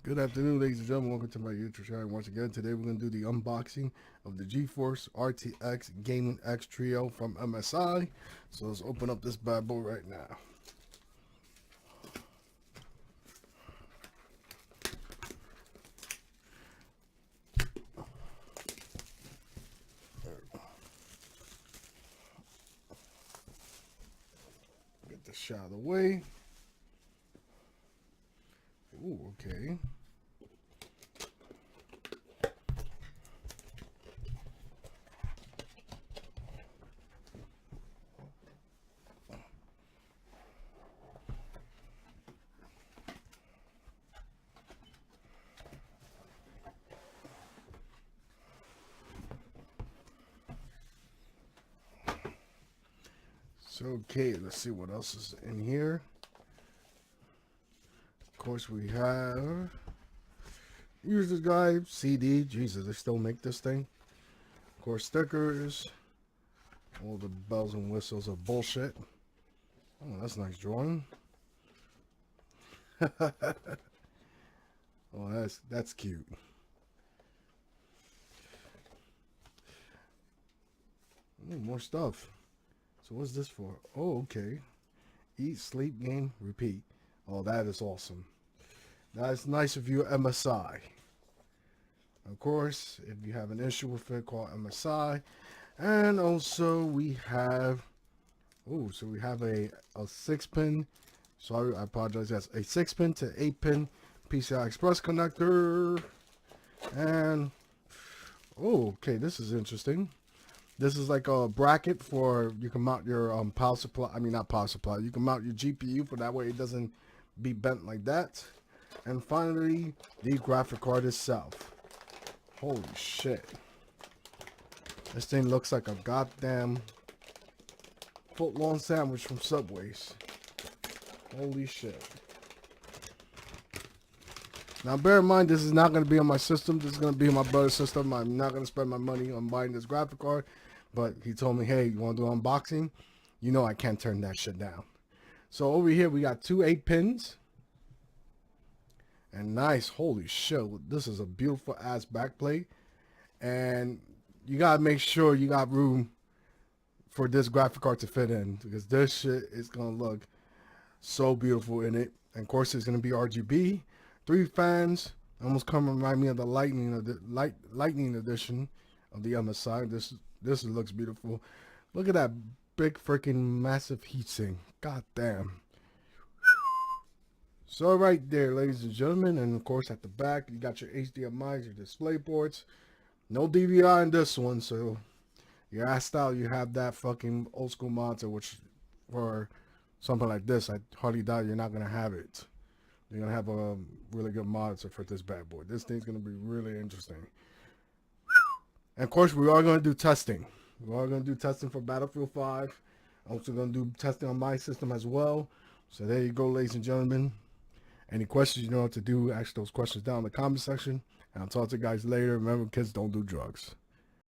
Good afternoon, ladies and gentlemen. Welcome to my YouTube channel. Once again, today we're going to do the unboxing of the GeForce RTX Gaming X Trio from MSI. So let's open up this bad boy right now. Get this shot of the way. Ooh, okay. So, okay, let's see what else is in here. Of course, we have user's guide, CD. Jesus, they still make this thing. Of course, stickers. All the bells and whistles of bullshit. Oh, that's a nice drawing. Oh, that's cute. Ooh, more stuff. So what's this for? Oh, okay. Eat, sleep, game, repeat. Oh, that is awesome. That's nice of you, MSI. Of course, if you have an issue with it, call MSI. And also we have, oh, so we have a 6-pin, sorry, I apologize, yes, a 6-pin to 8-pin PCI Express connector. And, oh, okay, this is interesting. This is like a bracket for, you can mount your power supply, I mean not power supply, you can mount your GPU for that way it doesn't be bent like that. And finally, the graphic card itself. Holy shit. This thing looks like a goddamn foot-long sandwich from Subway's. Holy shit. Now bear in mind, this is not going to be on my system. This is going to be on my brother's system. I'm not going to spend my money on buying this graphic card. But he told me, hey, you want to do an unboxing? You know I can't turn that shit down. So over here, we got two 8-pins. And nice, holy shit. This is a beautiful ass backplate. And you got to make sure you got room for this graphic card to fit in. Because this shit is going to look so beautiful in it. And of course, it's going to be RGB. 3 fans. Almost come remind me of the lightning edition of the MSI. This looks beautiful. Look at that big freaking massive heatsink. God damn. So right there, ladies and gentlemen, and of course at the back you got your HDMI, your display ports. No DVI in this one, so your ass style you have that fucking old school monitor, which for something like this, I hardly doubt you're not gonna have it. You're gonna have a really good monitor for this bad boy. This thing's gonna be really interesting. And of course, we are gonna do testing. We are gonna do testing for Battlefield 5. Also gonna do testing on my system as well. So there you go, ladies and gentlemen. Any questions, you know what to do. Ask those questions down in the comment section. And I'll talk to you guys later. Remember, kids don't do drugs.